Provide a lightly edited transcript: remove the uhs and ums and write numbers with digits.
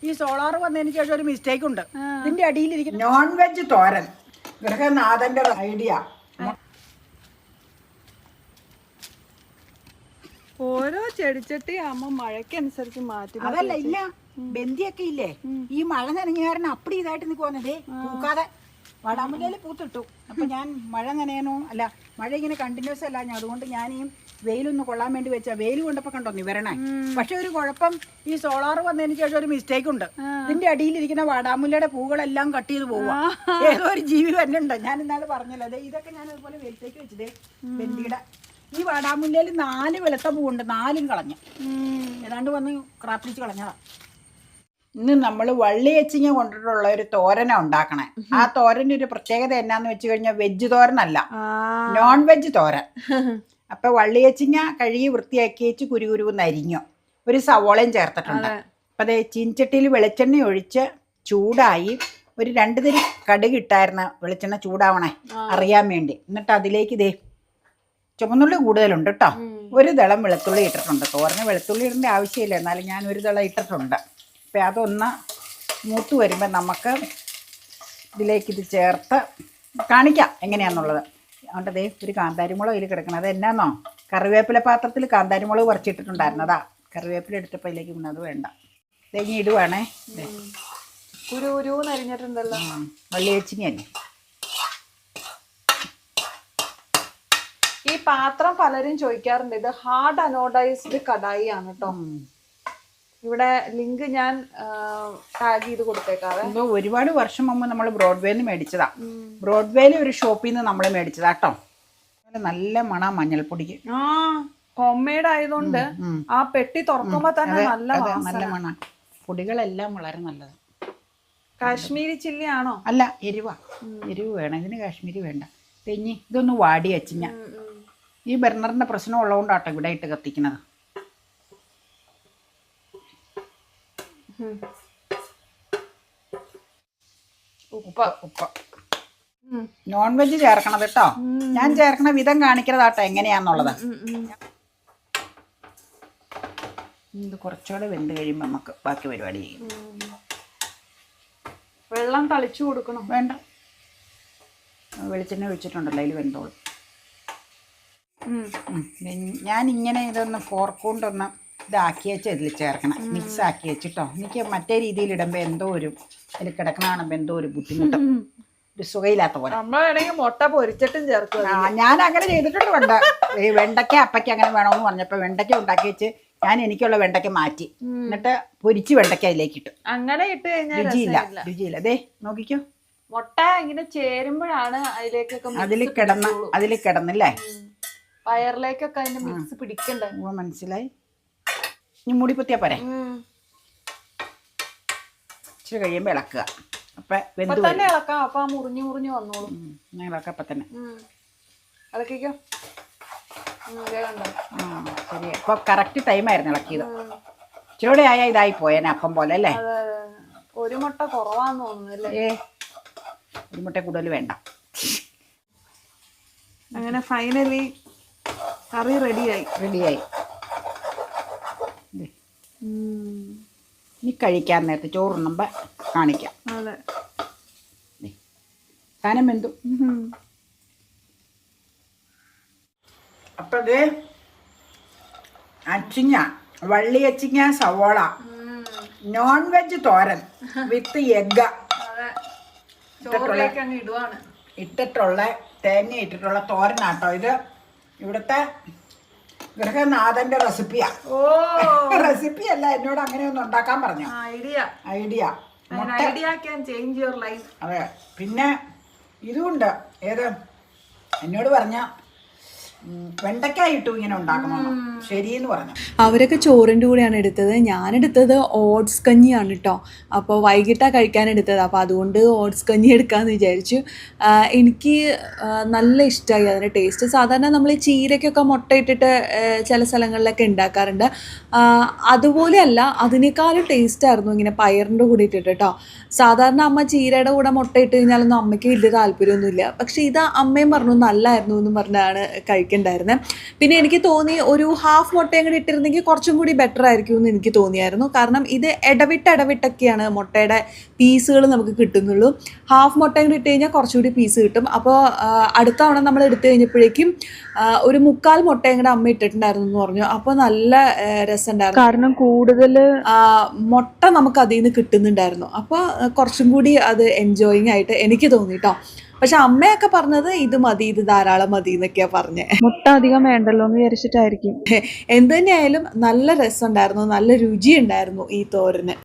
ഈ സോളാർ വന്നതിന് ശേഷം ഒരു മിസ്റ്റേക്ക് ഉണ്ട്. ഇതിന്റെ അടിയിലിരിക്കുന്ന നോൺ വെജ് തോരൻ ഗൃഹനാഥന്റെ ഐഡിയ. ഓരോ ചെടിച്ചട്ടി ആകുമ്പോ മഴയ്ക്കനുസരിച്ച് മാറ്റി. അതല്ല ഇല്ല, ബന്ദിയൊക്കെ ഇല്ലേ, ഈ മഴ നനഞ്ഞ കാരണം അപ്പടി ഇതായിട്ട് നിൽക്കുവന്നതേ പൂക്കാതെ വാടാമുല്ലയിൽ പൂത്തിട്ടു. അപ്പൊ ഞാൻ മഴ നനയാനോ അല്ല, മഴ ഇങ്ങനെ കണ്ടിന്യൂസ് അല്ല, ഞാൻ അതുകൊണ്ട് ഞാൻ ഈ വെയിലൊന്ന് കൊള്ളാൻ വേണ്ടി വെച്ചാ വെയിൽ കൊണ്ടപ്പോ കണ്ടോ നിവരണേ. പക്ഷെ ഒരു കുഴപ്പം, ഈ സോളാർ വന്നതിന് ശേഷം ഒരു മിസ്റ്റേക്ക് ഉണ്ട്. ഇതിന്റെ അടിയിലിരിക്കുന്ന വാടാമുല്ലയുടെ പൂകളെല്ലാം കട്ട് ചെയ്ത് പോവുക. ഏതോ ഒരു ജീവി തന്നെ ഉണ്ട്. ഞാൻ ഇന്നാള് പറഞ്ഞല്ലോ, അതെ ഇതൊക്കെ ഞാൻ അതുപോലെ വെയിലേക്ക് വെച്ചതേ ബന്ദിയുടെ. ഈ വാടാമുല്ലയിൽ 4 വെളുത്ത പൂവുണ്ട്, 4ഉം കളഞ്ഞു, ഏതാണ്ട് വന്ന് ക്രാപ്പിച്ച് കളഞ്ഞതാ. ഇന്ന് നമ്മൾ വള്ളിയച്ചിങ്ങ കൊണ്ടിട്ടുള്ള ഒരു തോരന ഉണ്ടാക്കണേ. ആ തോരൻ്റെ ഒരു പ്രത്യേകത എന്നാന്ന് വെച്ച് കഴിഞ്ഞാൽ വെജ് തോരനല്ല, നോൺ വെജ് തോരൻ. അപ്പൊ വള്ളിയച്ചിങ്ങ കഴുകി വൃത്തിയാക്കി വെച്ച് കുരുകുരുന്ന് അരിഞ്ഞു, ഒരു സവോളയും ചേർത്തിട്ടുണ്ട്. അപ്പൊ അതേ ചീൻചട്ടിയിൽ വെളിച്ചെണ്ണ ഒഴിച്ച് ചൂടായി, ഒരു 2 തിരി കടുക് ഇട്ടായിരുന്നു, വെളിച്ചെണ്ണ ചൂടാവണേ അറിയാൻ വേണ്ടി. എന്നിട്ട് അതിലേക്ക് ഇതേ ചുമന്നുള്ളി കൂടുതലുണ്ട് കേട്ടോ, ഒരു ദളം വെളുത്തുള്ളി ഇട്ടിട്ടുണ്ട്. തോരന് വെളുത്തുള്ളി ഇടേണ്ട ആവശ്യമില്ല, എന്നാലും ഞാൻ ഒരു ദളം ഇട്ടിട്ടുണ്ട്. അപ്പം അതൊന്ന് മൂത്ത് വരുമ്പോൾ നമുക്ക് ഇതിലേക്ക് ഇത് ചേർത്ത് കാണിക്കാം എങ്ങനെയാണെന്നുള്ളത്. അതുകൊണ്ട് അതേ ഒരു കാന്താരിമുളക് ഇതിൽ കിടക്കണം. അത് എന്നാന്നോ, കറിവേപ്പില പാത്രത്തിൽ കാന്താരിമുളക് പറിച്ചിട്ടിട്ടുണ്ടായിരുന്നതാ. കറിവേപ്പില എടുത്തപ്പോൾ ഇതിലേക്ക് പിന്നെ അത് വേണ്ട, ഇതെങ്ങനെ ഇടുവാണേ. അരിഞ്ഞിട്ടുണ്ടല്ലോ, വള്ളിയച്ചിങ്ങല്ലേ. ഈ പാത്രം പലരും ചോദിക്കാറുണ്ട്, ഇത് ഹാർഡ് അനോഡൈസ്ഡ് കടായി ആണ് കേട്ടോ. ഇവിടെ ലിങ്ക് ഞാൻ ടാഗ് ചെയ്ത് കൊടുത്തേക്കാവേ. ഒരുപാട് വർഷം മുമ്പ് നമ്മൾ ബ്രോഡ്വേന്ന് മേടിച്ചതാ. ബ്രോഡ്വേയിൽ ഒരു ഷോപ്പിൽ നിന്ന് നമ്മൾ മേടിച്ചതാ കേട്ടോ. നല്ല മണം മഞ്ഞൾപ്പൊടിക്ക്. ഹോം മെയ്ഡ് ആയതുകൊണ്ട് ആ പെട്ടി തുറക്കുമ്പോ തന്നെ നല്ല മണം. പൊടികളെല്ലാം വളരെ നല്ലത്. കാശ്മീരി ചില്ലി ആണോ? അല്ല, എരിവ് വേണം ഇതിന്, കാശ്മീരി വേണ്ട. തെഞ്ഞി ഇതൊന്ന് വാടി വെച്ചിഞ്ഞ. ഈ ബർണറിന്റെ പ്രശ്നം ഉള്ളതുകൊണ്ടാട്ടോ ഇവിടെ ഇട്ട് കത്തിക്കുന്നത്. ഉപ്പ് നോൺ വെജ് ചേർക്കണത് കേട്ടോ. ഞാൻ ചേർക്കണ വിധം കാണിക്കണതാട്ടോ എങ്ങനെയാന്നുള്ളത്. ഇത് കുറച്ചുകൂടെ വെന്ത് കഴിയുമ്പോൾ നമുക്ക് ബാക്കി പരിപാടി ചെയ്യും. വെള്ളം തളിച്ചു കൊടുക്കണം? വേണ്ട, വെളിച്ചെണ്ണ ഒഴിച്ചിട്ടുണ്ടല്ലോ, അതിൽ വെന്തോളും. ഞാൻ ഇങ്ങനെ ഇതൊന്ന് ഫോർക്ക് കൊണ്ടൊന്ന് ഇതാക്കി വെച്ച് ഇതിൽ ചേർക്കണം, മിക്സ് ആക്കി വെച്ചിട്ടോ. എനിക്ക് മറ്റേ രീതിയിൽ ഇടുമ്പോൾ എന്തോ ഒരു അതിൽ കിടക്കണാണുമ്പോൾ എന്തോ ഒരു ബുദ്ധിമുട്ട്, ഒരു സുഖയില്ലാത്ത പോലെ. മുട്ട പൊരിച്ചിട്ടും ചേർക്കും. ഞാൻ അങ്ങനെ ചെയ്തിട്ടുണ്ട്. വെണ്ടയ്ക്ക അപ്പയ്ക്ക് അങ്ങനെ വേണമെന്ന് പറഞ്ഞപ്പോൾ വെണ്ടയ്ക്ക ഉണ്ടാക്കി വെച്ച് ഞാൻ എനിക്കുള്ള വെണ്ടയ്ക്ക മാറ്റി, എന്നിട്ട് പൊരിച്ച് വെണ്ടയ്ക്ക അതിലേക്ക് ഇട്ടു. അങ്ങനെ ഇട്ട് കഴിഞ്ഞാൽ രുചിയില്ല. അതെ നോക്കിക്കോ, മുട്ട ഇങ്ങനെ ചേരുമ്പോഴാണ് അതിലേക്കൊക്കെ അതിൽ കിടന്നില്ലേ, വയറിലേക്കൊക്കെ അതിന്റെ മിക്സ് പിടിക്കണ്ടേ. മനസ്സിലായി. ഇനി മൂടി പൊത്തിയാ പോരെ, ഇച്ചിരി കഴിയുമ്പോൾ ഇളക്കുക. അപ്പൊ തന്നെ ഇളക്കാം. അപ്പൊ മുറിഞ്ഞു വന്നോളും. ഇളക്കാം അപ്പൊ തന്നെ. ഇളക്കിക്കോ. ശരി, അപ്പൊ കറക്റ്റ് ടൈമായിരുന്നു ഇളക്കിയത്. ചൂടെ ആയാ ഇതായി പോയേനെ അപ്പം പോലെ അല്ലേ. ഒരു മുട്ട കുറവാന്ന് തോന്നുന്നു. ഒരു മുട്ട കൂടുതൽ വേണ്ട. അങ്ങനെ ഫൈനലി കറി റെഡിയായി. ഇനി കഴിക്കാൻ നേരത്തെ ചോറുണ്ണുമ്പോ കാണിക്കാം. അതെ, സാധനം വെന്തു. അപ്പൊ ഇത് വള്ളിയച്ചിങ്ങ സവോള നോൺ വെജ് തോരൻ വിത്ത് എഗ്ഗ ഇട്ടിട്ടുള്ള തേങ്ങ ഇട്ടിട്ടുള്ള തോരനാട്ടോ ഇത്. ഇവിടുത്തെ ഗൃഹനാഥന്റെ റെസിപ്പിയാ. റെസിപ്പി അല്ല, എന്നോട് അങ്ങനെയൊന്നും ഉണ്ടാക്കാൻ പറഞ്ഞു. ഐഡിയ. അതെ, പിന്നെ ഇതുണ്ട്. ഏത് എന്നോട് പറഞ്ഞ വെണ്ടയ്ക്കായിട്ടു ഇങ്ങനെ ഉണ്ടാക്കണമെന്ന് ശരിയെന്ന് പറഞ്ഞു. അവരൊക്കെ ചോറിൻ്റെ കൂടെയാണ് എടുത്തത്. ഞാനെടുത്തത് ഓട്സ് കഞ്ഞിയാണ് കേട്ടോ. അപ്പോൾ വൈകിട്ടാണ് കഴിക്കാൻ എടുത്തത്. അപ്പോൾ അതുകൊണ്ട് ഓട്സ് കഞ്ഞി എടുക്കാമെന്ന് വിചാരിച്ചു. എനിക്ക് നല്ല ഇഷ്ടമായി അതിൻ്റെ ടേസ്റ്റ്. സാധാരണ നമ്മൾ ചീരയ്ക്കൊക്കെ മുട്ടയിട്ടിട്ട് ചില സ്ഥലങ്ങളിലൊക്കെ ഉണ്ടാക്കാറുണ്ട്. അതുപോലെയല്ല, അതിനേക്കാളും ടേസ്റ്റായിരുന്നു ഇങ്ങനെ പയറിൻ്റെ കൂടെ ഇട്ടിട്ട് കേട്ടോ. സാധാരണ അമ്മ ചീരയുടെ കൂടെ മുട്ട ഇട്ട് കഴിഞ്ഞാലൊന്നും അമ്മയ്ക്ക് വലിയ താല്പര്യമൊന്നുമില്ല. പക്ഷേ ഇത് അമ്മയും പറഞ്ഞു നല്ലതായിരുന്നു എന്ന് പറഞ്ഞാണ് കഴിക്കുന്നത്. കഴിക്കണ്ടായിരുന്നത്. പിന്നെ എനിക്ക് തോന്നി ഒരു ഹാഫ് മുട്ടയും കൂടി ഇട്ടിരുന്നെങ്കിൽ കുറച്ചും കൂടി ബെറ്റർ ആയിരിക്കും എന്ന് എനിക്ക് തോന്നിയായിരുന്നു. കാരണം ഇത് ഇടവിട്ടൊക്കെയാണ് മുട്ടയുടെ പീസുകൾ നമുക്ക് കിട്ടുന്നുള്ളൂ. ഹാഫ് മുട്ടയും കൂടി ഇട്ട് കഴിഞ്ഞാൽ കുറച്ചുകൂടി പീസ് കിട്ടും. അപ്പോൾ അടുത്ത തവണ നമ്മൾ എടുത്തു കഴിഞ്ഞപ്പോഴേക്കും ഒരു 3/4 മുട്ടയും കൂടെ അമ്മ ഇട്ടിട്ടുണ്ടായിരുന്നു എന്ന് പറഞ്ഞു. അപ്പോൾ നല്ല രസമുണ്ടായിരുന്നു. കാരണം കൂടുതൽ മുട്ട നമുക്ക് അതിൽ നിന്ന് കിട്ടുന്നുണ്ടായിരുന്നു. അപ്പോൾ കുറച്ചും കൂടി അത് എൻജോയിങ് ആയിട്ട് എനിക്ക് തോന്നി കേട്ടോ. പക്ഷെ അമ്മയൊക്കെ പറഞ്ഞത് ഇത് മതി, ഇത് ധാരാളം മതി എന്നൊക്കെയാണ് പറഞ്ഞത്. മുട്ട അധികം വേണ്ടല്ലോ എന്ന് വിചാരിച്ചിട്ടായിരിക്കും. എന്ത് തന്നെയായാലും നല്ല രസമുണ്ടായിരുന്നു, നല്ല രുചി ഉണ്ടായിരുന്നു ഈ തോരന്.